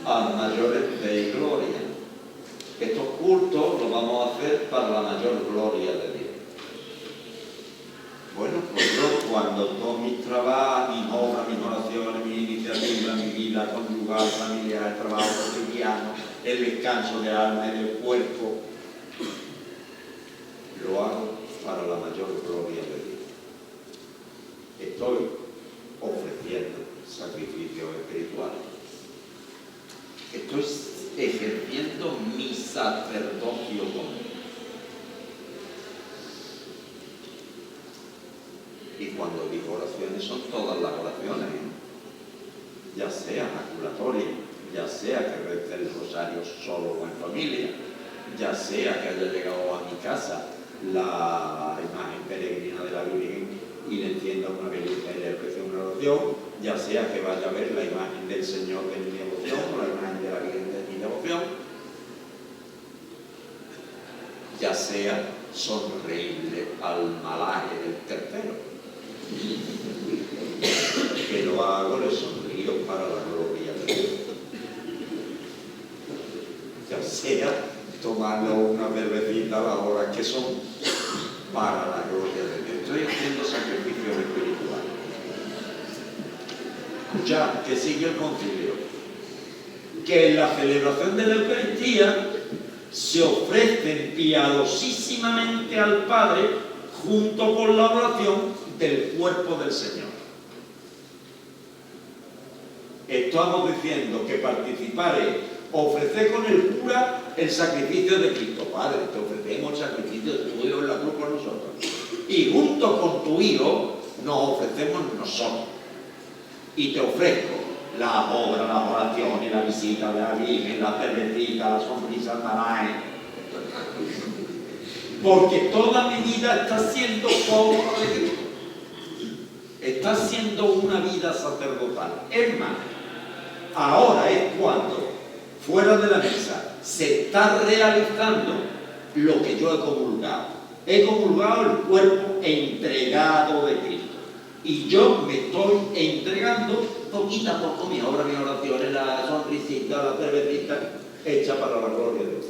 Speaker 1: Al mayor de gloria. Estos cultos los vamos a hacer para la mayor gloria de Dios. Bueno, pues yo cuando todos mis trabajos, mis obras, mis oraciones, mis iniciativas, mi vida conyugal, familiar, el trabajo cotidiano, el descanso de alma y del cuerpo, lo hago para la mayor gloria de Dios. Estoy ofreciendo sacrificios espirituales. Estoy ejerciendo mi sacerdocio con Dios. Y cuando digo oraciones, son todas las oraciones, ya sea maculatoria, ya sea que rece el rosario solo o en familia, ya sea que haya llegado a mi casa la imagen peregrina de la Virgen y le encienda una velita y le ofrece una oración, ya sea que vaya a ver la imagen del Señor de mi devoción o la imagen de la Virgen de mi devoción, ya sea sonreírle al malaje del tercero, que lo hago, le sonrío para la gloria de Dios, ya sea tomando una cervecita a la hora que son para la gloria de Dios. Estoy haciendo sacrificios espirituales. Escuchad, que sigue el concilio, que en la celebración de la Eucaristía se ofrecen piadosísimamente al Padre junto con la oración del cuerpo del Señor. Estamos diciendo que participar es ofrecer con el cura el sacrificio de Cristo. Padre, te ofrecemos el sacrificio de tu Hijo en la cruz por nosotros. Y junto con tu Hijo nos ofrecemos nosotros. Y te ofrezco la obra, la oración y la visita de la Virgen, la cervecita, la sonrisa al malaje. Porque toda mi vida está siendo como de Cristo. Está siendo una vida sacerdotal. Es más, ahora es cuando, fuera de la mesa, se está realizando lo que yo he comulgado. He comulgado el cuerpo entregado de Cristo. Y yo me estoy entregando poquito a poco mi obra, mis oraciones, la sonrisita, la cervecita, hecha para la gloria de Dios.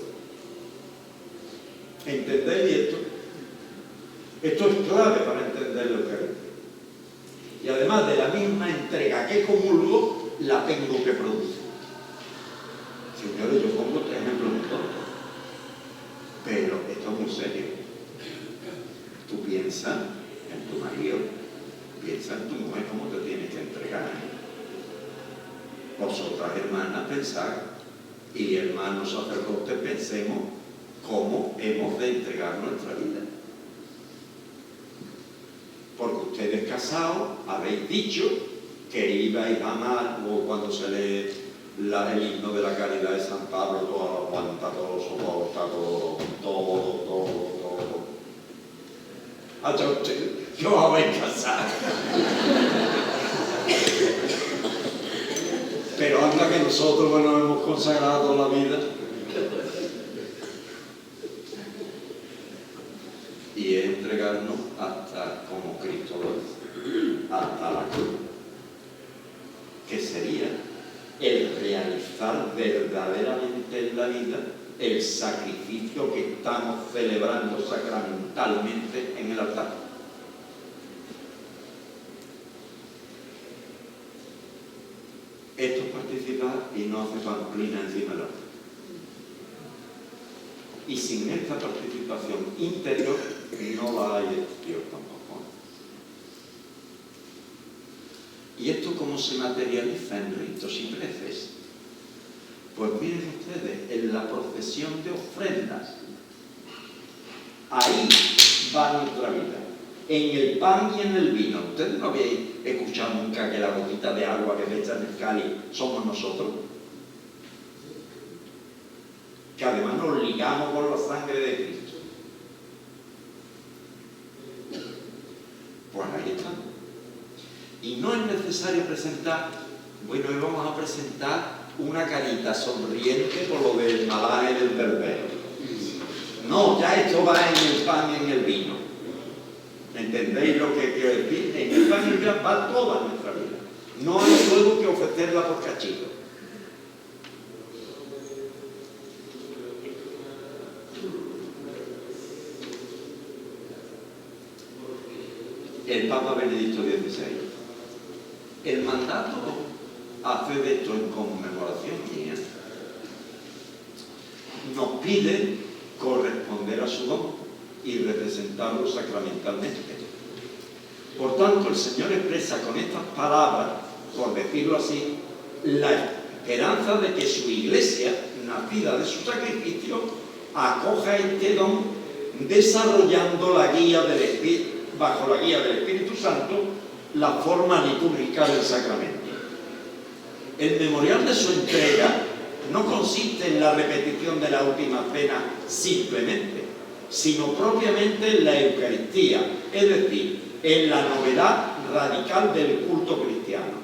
Speaker 1: ¿Entendéis esto? Esto es clave para entender lo que es. Y además de la misma entrega que comulgo, la tengo que producir. Señores, yo pongo 3 ejemplos muy tontos, pero esto es muy serio. Tú piensas en tu marido, piensa en tu mujer cómo te tienes que entregar. Vosotras, hermanas, pensad, y hermanos sacerdotes, pensemos cómo hemos de entregar nuestra vida. Porque ustedes casados habéis dicho que ibais a amar, o cuando se lee el himno de la caridad de San Pablo, todo lo aguanta, todo lo soporta, todo. Hasta ustedes, yo habéis casado. Pero anda que nosotros que nos hemos consagrado la vida y es entregarnos hasta como Cristo lo hizo, hasta la cruz, que sería el realizar verdaderamente en la vida el sacrificio que estamos celebrando sacramentalmente en el altar. Esto es participar y no hace pamplina encima de la otra. Y sin esta participación interior no la hay Dios tampoco. ¿Y esto cómo se materializa en ritos y preces? Pues miren ustedes, en la procesión de ofrendas, ahí va nuestra vida, en el pan y en el vino. Ustedes no habéis escuchado nunca que la gotita de agua que le echan en el cáliz somos nosotros, que además nos ligamos con la sangre de Cristo. Pues ahí está. Y no es necesario presentar, bueno, hoy vamos a presentar una carita sonriente por lo del malaje del berbero. No, ya esto va en el pan y en el vino. ¿Entendéis lo que quiero decir? En el pan y el vino va toda nuestra vida. No hay luego que ofrecerla por cachitos. El Papa Benedicto XVI. El mandato hace de esto en conmemoración mía. Nos pide corresponder a su don y representarlo sacramentalmente. Por tanto, el Señor expresa con estas palabras, por decirlo así, la esperanza de que su Iglesia, nacida de su sacrificio, acoja este don desarrollando la guía del Espíritu, bajo la guía del Espíritu Santo, la forma litúrgica del sacramento. El memorial de su entrega no consiste en la repetición de la última cena simplemente, sino propiamente en la Eucaristía, es decir, en la novedad radical del culto cristiano.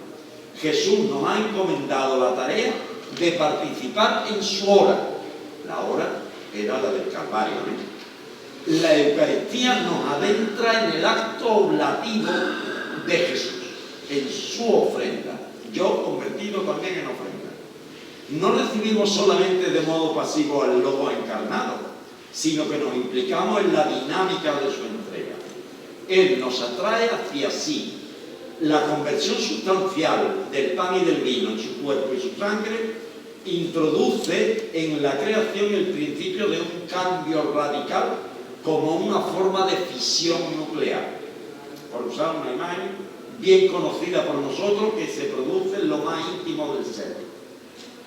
Speaker 1: Jesús nos ha encomendado la tarea de participar en su hora. La hora era la del Calvario, ¿no? La Eucaristía nos adentra en el acto oblativo de Jesús, en su ofrenda. Yo convertido también en ofrenda. No recibimos solamente de modo pasivo al Logo encarnado, sino que nos implicamos en la dinámica de su entrega. Él nos atrae hacia sí. La conversión sustancial del pan y del vino en su cuerpo y su sangre introduce en la creación el principio de un cambio radical como una forma de fisión nuclear, por usar una imagen bien conocida por nosotros que se produce en lo más íntimo del ser.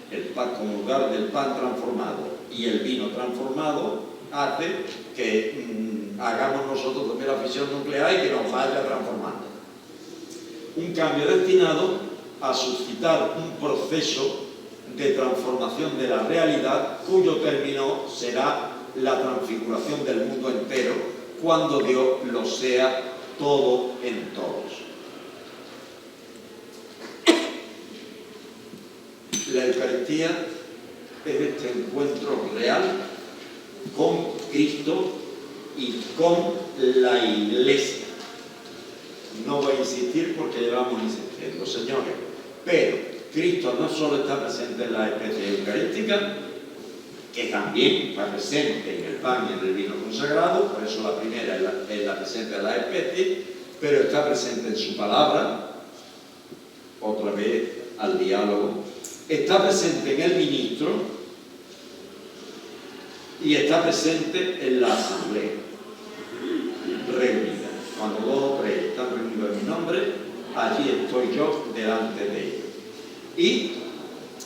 Speaker 1: El pan, como lugar del pan transformado y el vino transformado, hace que hagamos nosotros también la fisión nuclear y que nos vaya transformando. Un cambio destinado a suscitar un proceso de transformación de la realidad cuyo término será la transfiguración del mundo entero cuando Dios lo sea todo en todos. La Eucaristía es este encuentro real con Cristo y con la Iglesia. No voy a insistir porque llevamos insistiendo, señores, pero Cristo no solo está presente en la especie eucarística, que también está presente en el pan y en el vino consagrado, por eso la primera es la presente en la especie, pero está presente en su palabra, otra vez al diálogo, está presente en el ministro y está presente en la asamblea reunida. Cuando 2 o 3 están reunidos en mi nombre, allí estoy yo delante de ellos. Y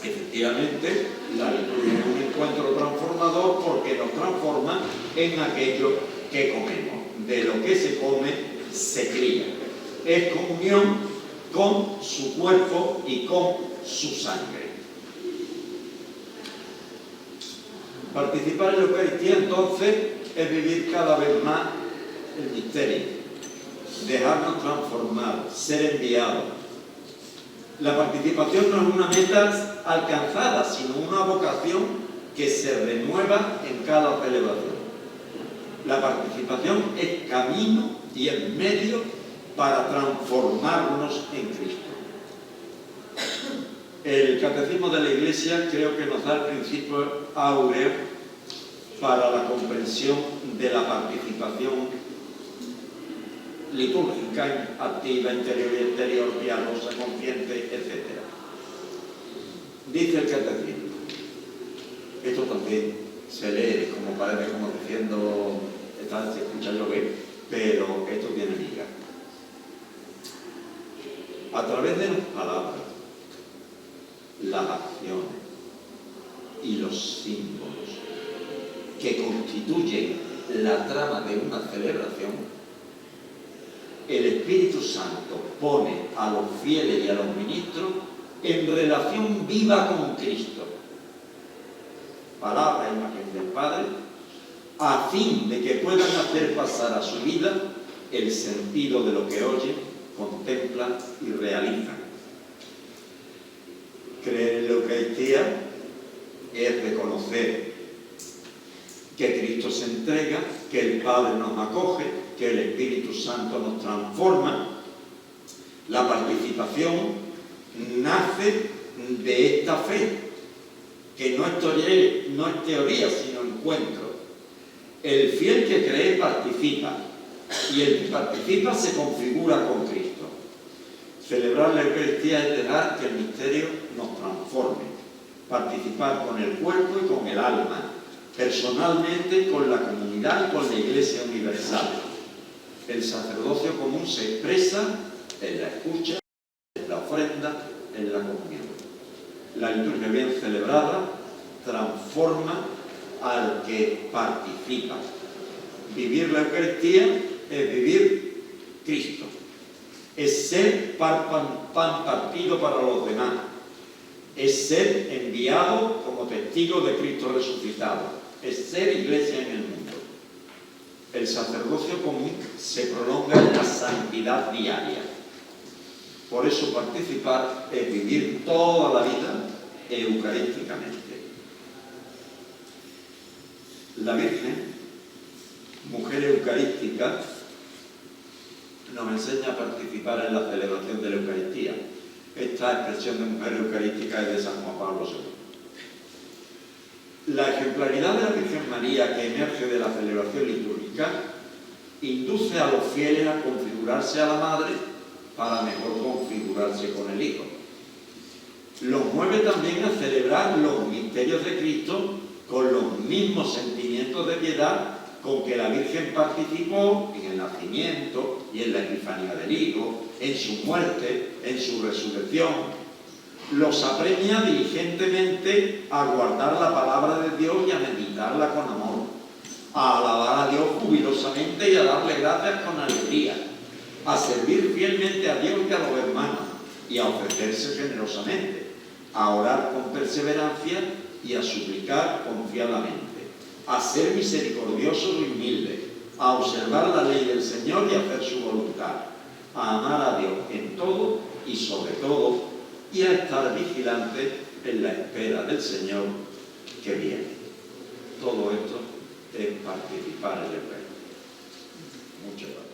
Speaker 1: efectivamente, la liturgia es un encuentro transformador porque nos transforma en aquello que comemos. De lo que se come, se cría. Es comunión con su cuerpo y con su sangre. Participar en la Eucaristía, entonces, es vivir cada vez más el misterio, dejarnos transformar, ser enviados. La participación no es una meta alcanzada, sino una vocación que se renueva en cada celebración. La participación es camino y es medio para transformarnos en Cristo. El Catecismo de la Iglesia creo que nos da el principio áureo para la comprensión de la participación litúrgica, activa, interior y exterior, piadosa, consciente, etc. Dice el Catecismo, esto también se lee como parece como diciendo, se escucha llover, pero esto tiene miga. A través de las palabras, las acciones y los símbolos que constituyen la trama de una celebración, el Espíritu Santo pone a los fieles y a los ministros en relación viva con Cristo. Palabra e imagen del Padre, a fin de que puedan hacer pasar a su vida el sentido de lo que oyen, contemplan y realizan. Creer en la Eucaristía es reconocer que Cristo se entrega, que el Padre nos acoge, que el Espíritu Santo nos transforma. La participación nace de esta fe, que no es teoría, sino encuentro. El fiel que cree participa, y el que participa se configura con Cristo. Celebrar la Eucaristía es dejar que el misterio nos transforme, participar con el cuerpo y con el alma, personalmente con la comunidad y con la Iglesia universal. El sacerdocio común se expresa en la escucha, en la ofrenda, en la comunión. La liturgia bien celebrada transforma al que participa. Vivir la Eucaristía es vivir Cristo. Es ser pan partido para los demás. Es ser enviado como testigo de Cristo resucitado. Es ser iglesia en el mundo. El sacerdocio común se prolonga en la santidad diaria. Por eso participar es vivir toda la vida eucarísticamente. La Virgen, mujer eucarística, nos enseña a participar en la celebración de la Eucaristía. Esta expresión de mujer eucarística es de San Juan Pablo II. La ejemplaridad de la Virgen María que emerge de la celebración litúrgica induce a los fieles a configurarse a la Madre para mejor configurarse con el Hijo. Los mueve también a celebrar los misterios de Cristo con los mismos sentimientos de piedad con que la Virgen participó en el nacimiento y en la epifanía del Hijo, en su muerte, en su resurrección. Los apremia diligentemente a guardar la palabra de Dios y a meditarla con amor, a alabar a Dios jubilosamente y a darle gracias con alegría, a servir fielmente a Dios y a los hermanos y a ofrecerse generosamente, a orar con perseverancia y a suplicar confiadamente, a ser misericordiosos y humildes, a observar la ley del Señor y a hacer su voluntad, a amar a Dios en todo y sobre todo, y a estar vigilantes en la espera del Señor que viene. Todo esto es participar en el reino. Muchas gracias.